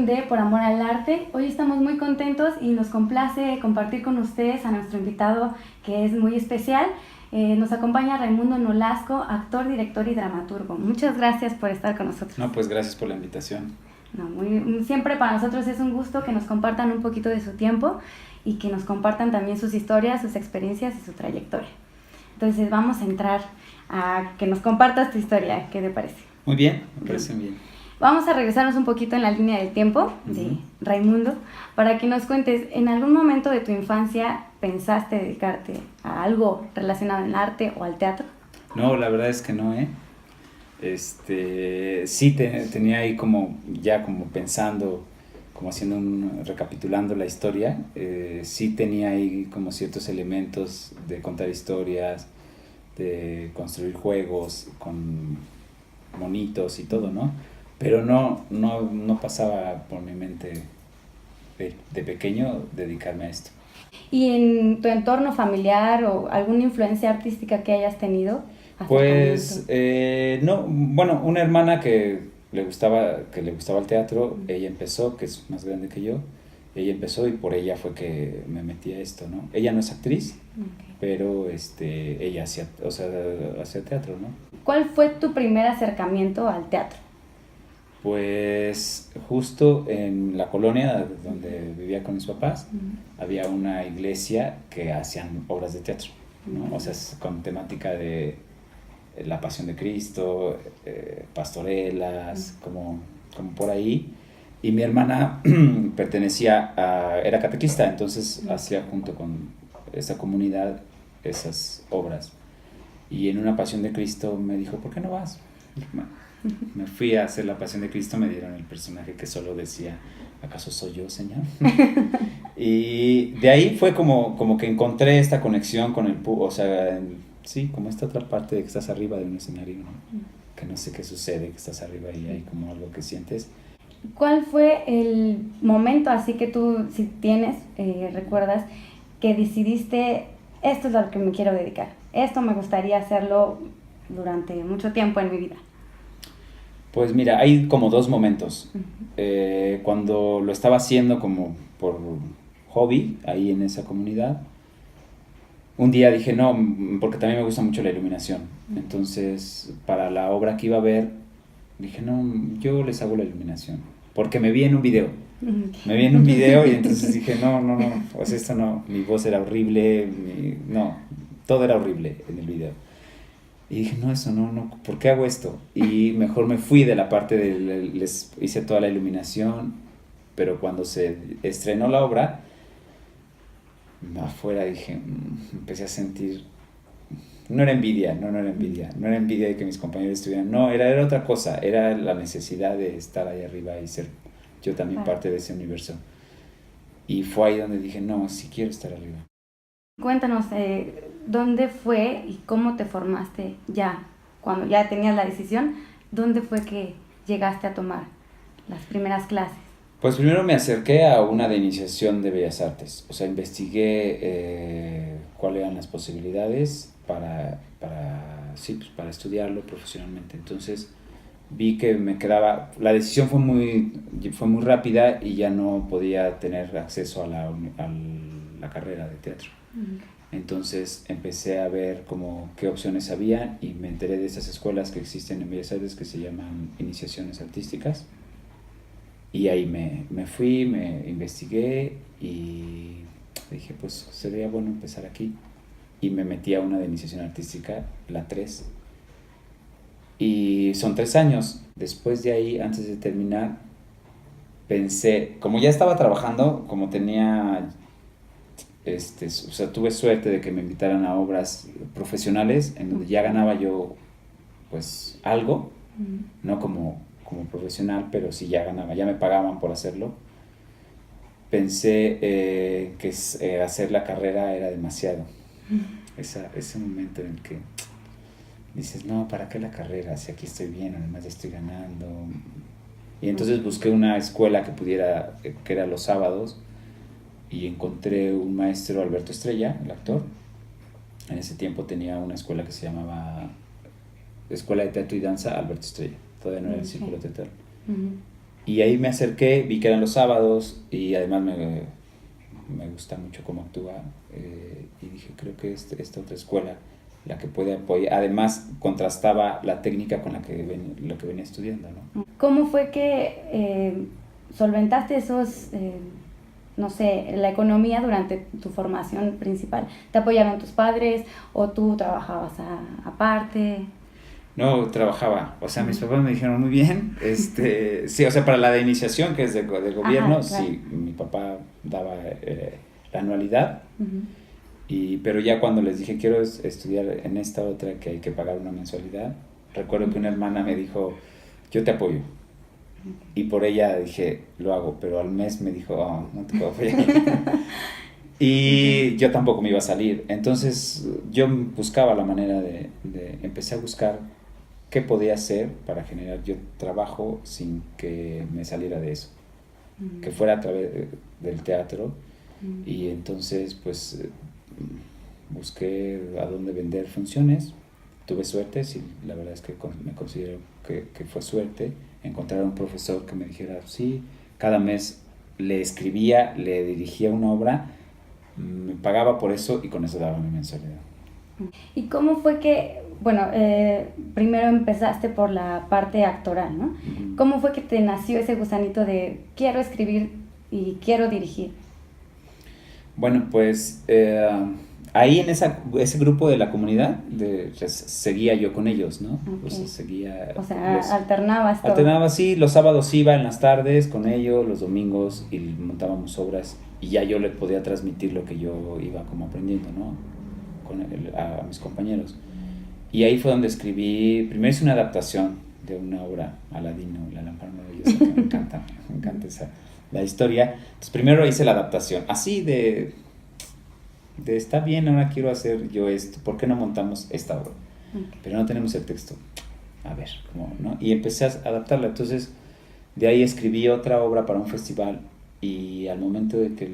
emisión de Por Amor al Arte. Hoy estamos muy contentos y nos complace compartir con ustedes a nuestro invitado, que es muy especial. Nos acompaña Raimundo Nolasco, actor, director y dramaturgo. Muchas gracias por estar con nosotros. No, pues gracias por la invitación. Siempre para nosotros es un gusto que nos compartan un poquito de su tiempo y que nos compartan también sus historias, sus experiencias y su trayectoria. Entonces vamos a entrar a que nos compartas tu historia. ¿Qué te parece? Muy bien, me parece bien. Vamos a regresarnos un poquito en la línea del tiempo de Raimundo para que nos cuentes, ¿en algún momento de tu infancia pensaste dedicarte a algo relacionado al arte o al teatro? No, la verdad es que no, sí tenía ahí como pensando, como recapitulando la historia, sí tenía ahí como ciertos elementos de contar historias, de construir juegos con monitos y todo, ¿no? Pero no pasaba por mi mente de pequeño dedicarme a esto. ¿Y en tu entorno familiar o alguna influencia artística que hayas tenido? Pues no, bueno, una hermana que le gustaba el teatro, ella empezó, que es más grande que yo, ella empezó y por ella fue que me metí a esto, ¿no? Ella no es actriz, pero ella hacía teatro, ¿no? ¿Cuál fue tu primer acercamiento al teatro? Pues justo en la colonia donde vivía con mis papás, había una iglesia que hacían obras de teatro, ¿no? O sea, con temática de la Pasión de Cristo, pastorelas, como por ahí. Y mi hermana era catequista, entonces hacía junto con esa comunidad esas obras. Y en una Pasión de Cristo me dijo, ¿por qué no vas? Me fui a hacer la Pasión de Cristo, me dieron el personaje que solo decía, ¿acaso soy yo, Señor? Y de ahí fue como que encontré esta conexión con el público, o sea, sí, como esta otra parte de que estás arriba de un escenario, ¿no? Que no sé qué sucede, que estás arriba y hay como algo que sientes. ¿Cuál fue el momento así que tú, si tienes, recuerdas, que decidiste, esto es a lo que me quiero dedicar, esto me gustaría hacerlo durante mucho tiempo en mi vida? Pues mira, hay como dos momentos. Cuando lo estaba haciendo como por hobby, ahí en esa comunidad, un día dije no, porque también me gusta mucho la iluminación. Entonces, para la obra que iba a ver, dije no, yo les hago la iluminación. Porque me vi en un video. Me vi en un video y entonces dije no, pues esto no, mi voz era horrible, todo era horrible en el video. Y dije, no, eso no, ¿por qué hago esto? Y mejor me fui de la parte les hice toda la iluminación, pero cuando se estrenó la obra, afuera dije, empecé a sentir, no era envidia de que mis compañeros estuvieran, no, era otra cosa, era la necesidad de estar ahí arriba y ser yo también parte de ese universo. Y fue ahí donde dije, no, sí quiero estar arriba. Cuéntanos, ¿dónde fue y cómo te formaste ya? Cuando ya tenías la decisión, ¿dónde fue que llegaste a tomar las primeras clases? Pues primero me acerqué a una de iniciación de Bellas Artes. O sea, investigué cuáles eran las posibilidades para estudiarlo profesionalmente. Entonces vi que me quedaba, la decisión fue muy rápida y ya no podía tener acceso a la carrera de teatro. Entonces empecé a ver como qué opciones había y me enteré de esas escuelas que existen en Bellas Artes que se llaman iniciaciones artísticas. Y ahí me fui, me investigué y dije, pues sería bueno empezar aquí. Y me metí a una de iniciación artística, la 3. Y son 3 años. Después de ahí, antes de terminar, pensé, como ya estaba trabajando, como tenía, tuve suerte de que me invitaran a obras profesionales en donde ya ganaba yo, pues, algo, no como profesional, pero sí ya ganaba, ya me pagaban por hacerlo. Pensé que hacer la carrera era demasiado. Ese momento en el que dices, no, ¿para qué la carrera? Si aquí estoy bien, además ya estoy ganando. Y entonces busqué una escuela que era los sábados, y encontré un maestro, Alberto Estrella, el actor. En ese tiempo tenía una escuela que se llamaba Escuela de Teatro y Danza Alberto Estrella. Todavía no era el Círculo Teatral. Y ahí me acerqué, vi que eran los sábados y además me gusta mucho cómo actúa, y dije, creo que esta otra escuela, la que puede apoyar, además contrastaba la técnica con lo que venía estudiando, ¿no? ¿Cómo fue que solventaste esos, no sé, la economía durante tu formación principal? ¿Te apoyaron tus padres o tú trabajabas aparte? No, trabajaba, o sea, mis papás me dijeron muy bien, sí, o sea, para la de iniciación, que es de gobierno, Ajá, claro. sí, mi papá daba la anualidad, Uh-huh. pero ya cuando les dije, quiero estudiar en esta otra que hay que pagar una mensualidad, recuerdo que una hermana me dijo, yo te apoyo, y por ella dije, lo hago, pero al mes me dijo, oh, no te puedo apoyar. Y yo tampoco me iba a salir, entonces yo buscaba la manera empecé a buscar qué podía hacer para generar yo trabajo sin que me saliera de eso, que fuera a través del teatro. Y entonces pues busqué a dónde vender funciones, tuve suerte, sí, la verdad es que me considero que fue suerte encontrar un profesor que me dijera, sí, cada mes le escribía, le dirigía una obra, me pagaba por eso y con eso daba mi mensualidad. ¿Y cómo fue que, bueno, primero empezaste por la parte actoral, ¿no? Uh-huh. ¿Cómo fue que te nació ese gusanito de quiero escribir y quiero dirigir? Bueno, pues ahí en ese grupo de la comunidad seguía yo con ellos, ¿no? Okay. O sea, seguía... O sea, alternabas todo. Alternaba, sí, los sábados iba en las tardes con ellos, los domingos y montábamos obras y ya yo le podía transmitir lo que yo iba como aprendiendo, ¿no? A mis compañeros. Y ahí fue donde escribí, primero hice una adaptación de una obra, Aladino, la lámpara maravillosa, que me encanta la historia. Entonces primero hice la adaptación, así de está bien, ahora quiero hacer yo esto, ¿por qué no montamos esta obra? Okay. Pero no tenemos el texto, a ver, ¿cómo, no? Y empecé a adaptarla, entonces de ahí escribí otra obra para un festival y al momento de que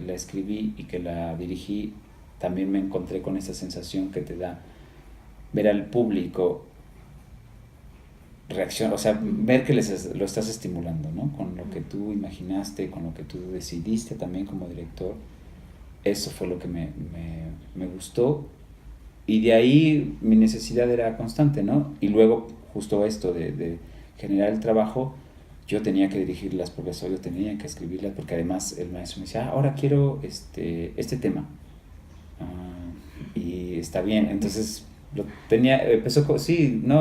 la escribí y que la dirigí, también me encontré con esa sensación que te da ver al público reacción, o sea, ver que lo estás estimulando, ¿no? Con lo que tú imaginaste, con lo que tú decidiste también como director. Eso fue lo que me gustó y de ahí mi necesidad era constante, ¿no? Y luego justo esto de generar el trabajo, yo tenía que dirigirlas porque yo tenía que escribirlas porque además el maestro me decía, ahora quiero este tema. Y está bien, entonces no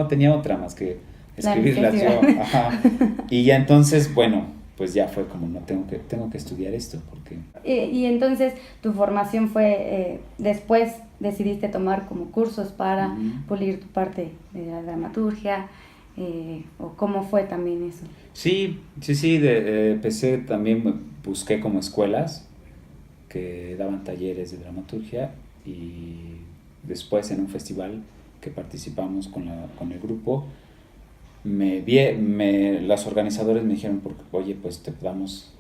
tenía otra más que escribirlas yo, ajá. Y ya entonces, bueno, pues ya fue como, no tengo que estudiar esto, porque... Y entonces tu formación fue, después decidiste tomar como cursos para pulir tu parte de la dramaturgia, o cómo fue también eso. Sí, empecé también, busqué como escuelas que daban talleres de dramaturgia y después en un festival que participamos con el grupo, los organizadores me dijeron, oye, pues te damos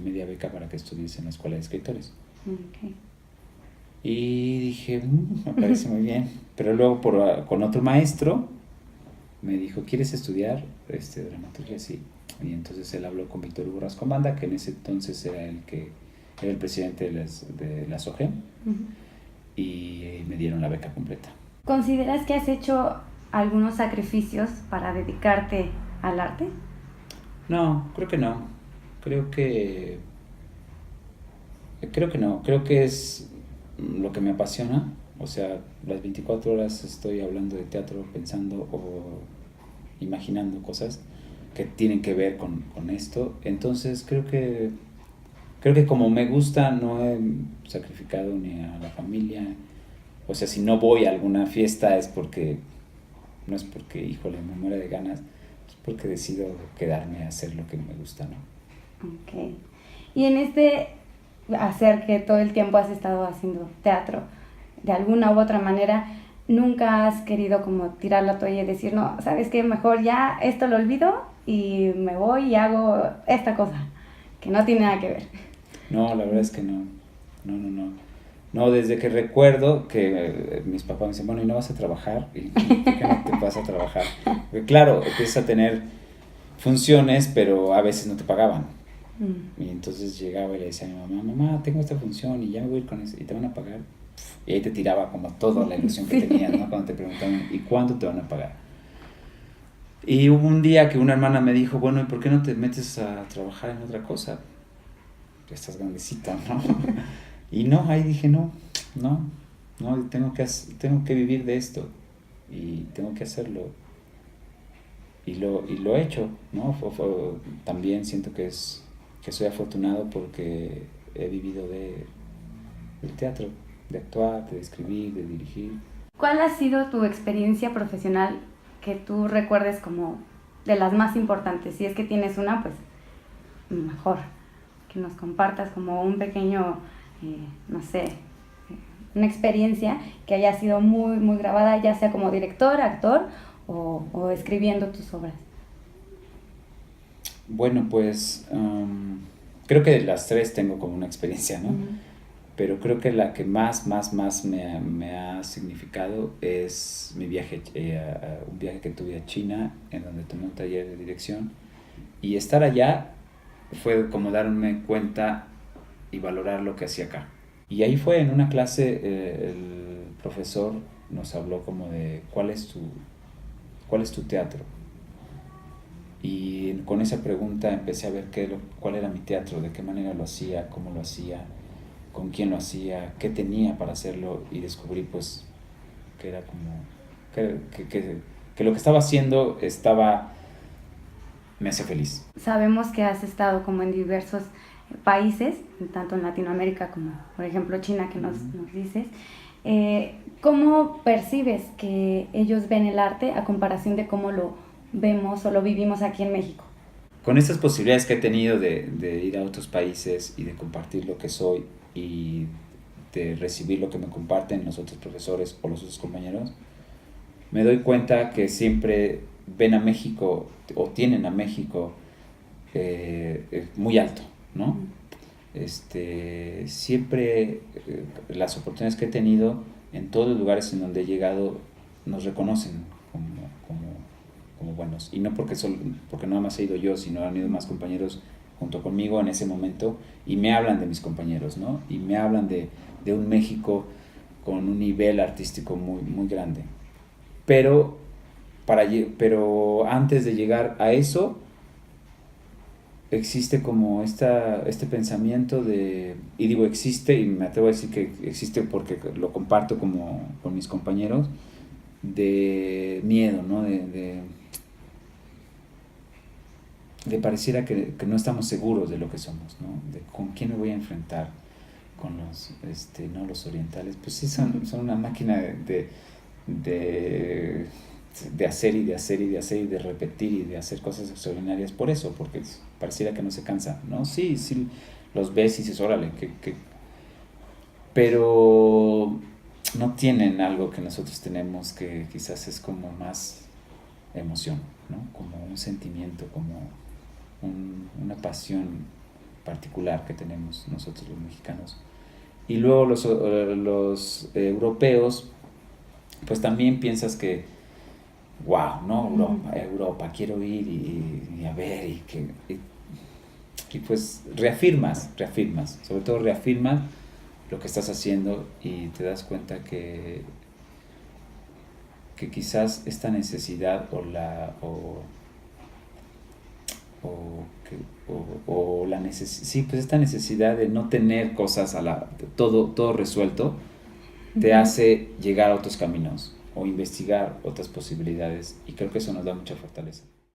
media beca para que estudies en la escuela de escritores. Okay. Y dije, me parece muy bien, pero luego con otro maestro me dijo, ¿quieres estudiar dramaturgia? Sí. Y entonces él habló con Víctor Hugo Rascomanda, que en ese entonces era el presidente de la SOGEM, y me dieron la beca completa. ¿Consideras que has hecho algunos sacrificios para dedicarte al arte? No, creo que no. Creo que no. Creo que es lo que me apasiona. O sea, las 24 horas estoy hablando de teatro, pensando o imaginando cosas que tienen que ver con esto. Entonces creo que como me gusta, no he sacrificado ni a la familia. O sea, si no voy a alguna fiesta no es porque, híjole, me muero de ganas, es porque decido quedarme a hacer lo que me gusta, ¿no? Ok. Y en hacer que todo el tiempo has estado haciendo teatro, de alguna u otra manera, ¿nunca has querido como tirar la toalla y decir, no, ¿sabes qué? Mejor ya esto lo olvido y me voy y hago esta cosa, que no tiene nada que ver? No, la verdad es que no. No, desde que recuerdo que mis papás me dicen, bueno, ¿y no vas a trabajar? ¿Y por qué no te vas a trabajar? Porque claro, empiezas a tener funciones, pero a veces no te pagaban. Mm. Y entonces llegaba y le decía a mi mamá, mamá, tengo esta función y ya me voy a ir con eso, y te van a pagar. Y ahí te tiraba como toda la ilusión que tenías, ¿no? Cuando te preguntaban, ¿y cuánto te van a pagar? Y hubo un día que una hermana me dijo, bueno, ¿y por qué no te metes a trabajar en otra cosa? Ya estás grandecita, ¿no? Y no, ahí dije, no, tengo que vivir de esto y tengo que hacerlo. Y lo he hecho, ¿no? También siento que soy afortunado porque he vivido del teatro, de actuar, de escribir, de dirigir. ¿Cuál ha sido tu experiencia profesional que tú recuerdes como de las más importantes? Si es que tienes una, pues mejor, que nos compartas como un pequeño, no sé, una experiencia que haya sido muy, muy grabada, ya sea como director, actor o escribiendo tus obras. Bueno, pues creo que de las tres tengo como una experiencia, ¿no? Uh-huh. Pero creo que la que más me ha significado es mi viaje, un viaje que tuve a China, en donde tomé un taller de dirección. Y estar allá fue como darme cuenta y valorar lo que hacía acá. Y ahí fue en una clase, el profesor nos habló como de cuál es tu teatro. Y con esa pregunta empecé a ver cuál era mi teatro, de qué manera lo hacía, cómo lo hacía, con quién lo hacía, qué tenía para hacerlo, y descubrí pues que era como que lo que estaba haciendo me hace feliz. Sabemos que has estado como en diversos países, tanto en Latinoamérica como por ejemplo China, que nos dices. ¿Cómo percibes que ellos ven el arte a comparación de cómo lo vemos o lo vivimos aquí en México? Con estas posibilidades que he tenido de ir a otros países y de compartir lo que soy y de recibir lo que me comparten los otros profesores o los otros compañeros, me doy cuenta que siempre ven a México o tienen a México muy alto, ¿no? Siempre las oportunidades que he tenido en todos los lugares en donde he llegado nos reconocen como buenos, y no porque nada más he ido yo, sino han ido más compañeros junto conmigo en ese momento y me hablan de mis compañeros, ¿no? Y me hablan de un México con un nivel artístico muy, muy grande. Pero antes de llegar a eso, existe como este pensamiento y digo existe, y me atrevo a decir que existe porque lo comparto con mis compañeros, de miedo, ¿no? De pareciera que no estamos seguros de lo que somos, ¿no? De con quién me voy a enfrentar, con los orientales, pues sí son una máquina de hacer y de hacer y de hacer y de repetir y de hacer cosas extraordinarias por eso, porque pareciera que no se cansan, ¿no? Sí, los ves y dices, órale, pero no tienen algo que nosotros tenemos, que quizás es como más emoción, ¿no? Como un sentimiento, como una pasión particular que tenemos nosotros los mexicanos. Y luego los europeos, pues también piensas que wow, ¿no? Europa, quiero ir y a ver, y pues reafirmas, sobre todo reafirmas lo que estás haciendo y te das cuenta que quizás esta necesidad esta necesidad de no tener cosas todo resuelto te hace llegar a otros caminos o investigar otras posibilidades, y creo que eso nos da mucha fortaleza.